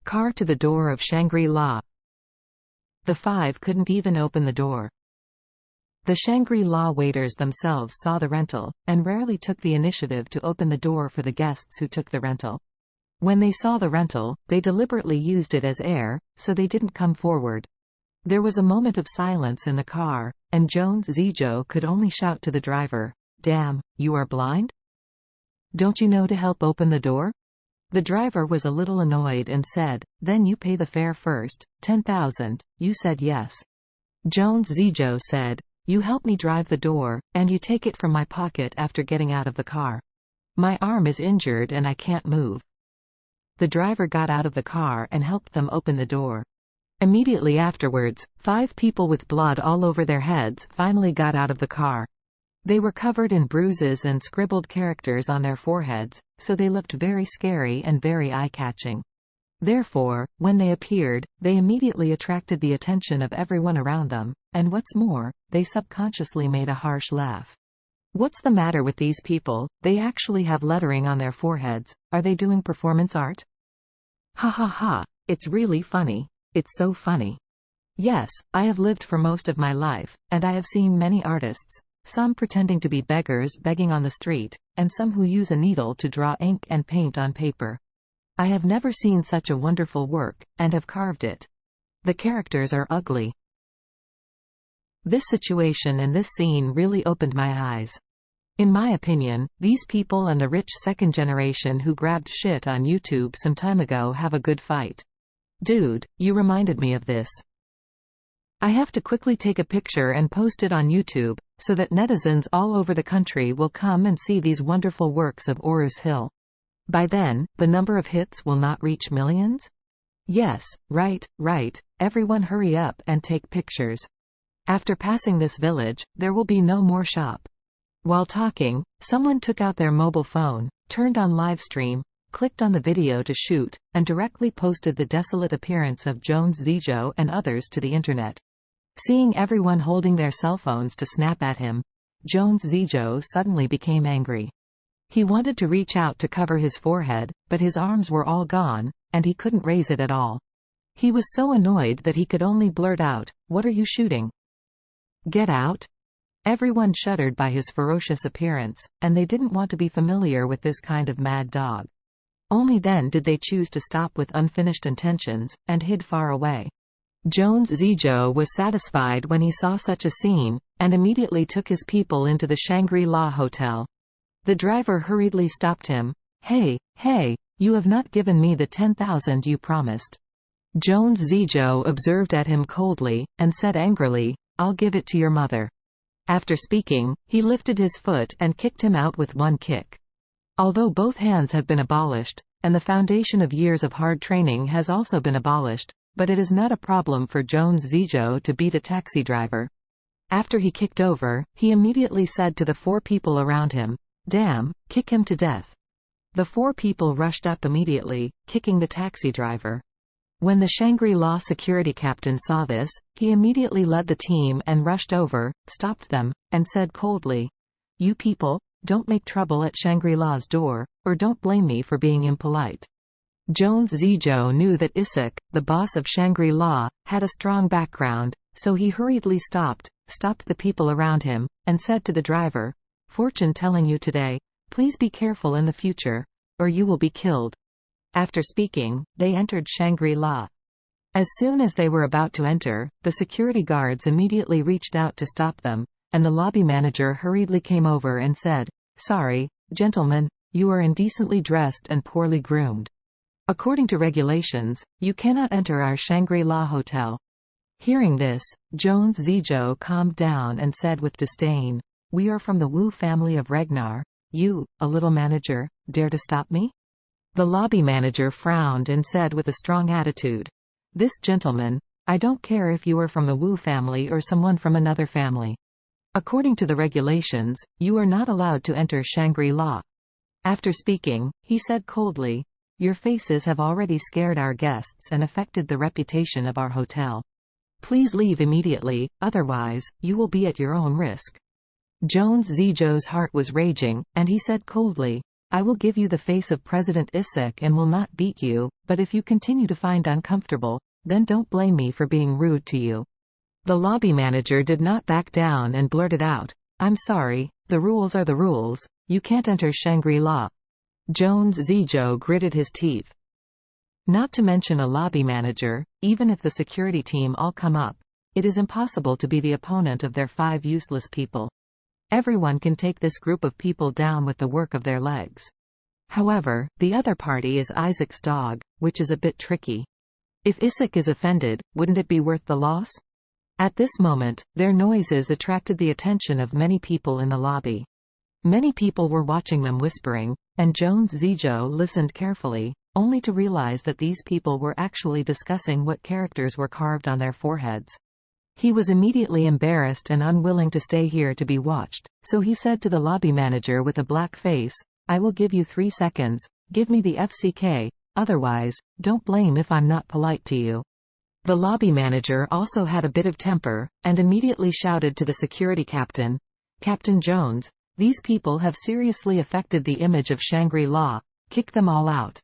Car to the door of Shangri-La. The five couldn't even open the door. The Shangri-La waiters themselves saw the rental, and rarely took the initiative to open the door for the guests who took the rental. When they saw the rental, they deliberately used it as air, so they didn't come forward. There was a moment of silence in the car, and Jones Zijo could only shout to the driver, "Damn, you are blind? Don't you know to help open the door?" The driver was a little annoyed and said, "Then you pay the fare first, 10,000, you said yes." Jones Zijo said, "You help me drive the door, and you take it from my pocket after getting out of the car. My arm is injured and I can't move." The driver got out of the car and helped them open the door. Immediately afterwards, 5 people with blood all over their heads finally got out of the car. They were covered in bruises and scribbled characters on their foreheads, so they looked very scary and very eye-catching. Therefore, when they appeared, they immediately attracted the attention of everyone around them, and what's more, they subconsciously made a harsh laugh. What's the matter with these people? They actually have lettering on their foreheads. Are they doing performance art? Ha ha ha, it's really funny. It's so funny. Yes, I have lived for most of my life, and I have seen many artists, some pretending to be beggars begging on the street, and some who use a needle to draw ink and paint on paper. I have never seen such a wonderful work, and have carved it. The characters are ugly. This situation and this scene really opened my eyes. In my opinion, these people and the rich second generation who grabbed shit on YouTube some time ago have a good fight. Dude, you reminded me of this. I have to quickly take a picture and post it on YouTube, so that netizens all over the country will come and see these wonderful works of Orus Hill. By then, the number of hits will not reach millions? Yes, right, everyone hurry up and take pictures. After passing this village, there will be no more shop. While talking, someone took out their mobile phone, turned on livestream, clicked on the video to shoot, and directly posted the desolate appearance of Jones Zijo and others to the internet. Seeing everyone holding their cell phones to snap at him, Jones Zijo suddenly became angry. He wanted to reach out to cover his forehead, but his arms were all gone, and he couldn't raise it at all. He was so annoyed that he could only blurt out, "What are you shooting? Get out!" Everyone shuddered by his ferocious appearance, and they didn't want to be familiar with this kind of mad dog. Only then did they choose to stop with unfinished intentions, and hid far away. Jones Zijo was satisfied when he saw such a scene, and immediately took his people into the Shangri-La hotel. The driver hurriedly stopped him. Hey, you have not given me the 10,000 you promised." Jones Zijo observed at him coldly, and said angrily, "I'll give it to your mother." After speaking, he lifted his foot and kicked him out with one kick. Although both hands have been abolished, and the foundation of years of hard training has also been abolished, but it is not a problem for Jones Zijo to beat a taxi driver. After he kicked over, he immediately said to the 4 people around him, "Damn, kick him to death." The 4 people rushed up immediately, kicking the taxi driver. When the Shangri-La security captain saw this, he immediately led the team and rushed over, stopped them, and said coldly, "You people, don't make trouble at Shangri-La's door, or don't blame me for being impolite." Jones Zijo knew that Isaac, the boss of Shangri-La, had a strong background, so he hurriedly stopped the people around him, and said to the driver, "Fortune telling you today, please be careful in the future, or you will be killed." After speaking, they entered Shangri-La. As soon as they were about to enter, the security guards immediately reached out to stop them, and the lobby manager hurriedly came over and said, "Sorry, gentlemen, you are indecently dressed and poorly groomed. According to regulations, you cannot enter our Shangri-La hotel." Hearing this, Jones Zijo calmed down and said with disdain, "We are from the Wu family of Regnar. You, a little manager, dare to stop me?" The lobby manager frowned and said with a strong attitude, "This gentleman, I don't care if you are from the Wu family or someone from another family. According to the regulations, you are not allowed to enter Shangri-La." After speaking, he said coldly, "Your faces have already scared our guests and affected the reputation of our hotel. Please leave immediately, otherwise, you will be at your own risk." Jones Zijo's heart was raging, and he said coldly, I will give you the face of President Isik and will not beat you, but if you continue to find uncomfortable, then don't blame me for being rude to you." The lobby manager did not back down and blurted out, "I'm sorry, the rules are the rules, you can't enter Shangri-La." Jones Zijo gritted his teeth. Not to mention a lobby manager, even if the security team all come up, it is impossible to be the opponent of their 5 useless people. Everyone can take this group of people down with the work of their legs. However, the other party is Isaac's dog, which is a bit tricky. If Isaac is offended, wouldn't it be worth the loss? At this moment, their noises attracted the attention of many people in the lobby. Many people were watching them whispering, and Jones Zijo listened carefully, only to realize that these people were actually discussing what characters were carved on their foreheads. He was immediately embarrassed and unwilling to stay here to be watched, so he said to the lobby manager with a black face, "I will give you 3 seconds, give me the FCK, otherwise, don't blame if I'm not polite to you." The lobby manager also had a bit of temper, and immediately shouted to the security captain, "Captain Jones, these people have seriously affected the image of Shangri-La, kick them all out."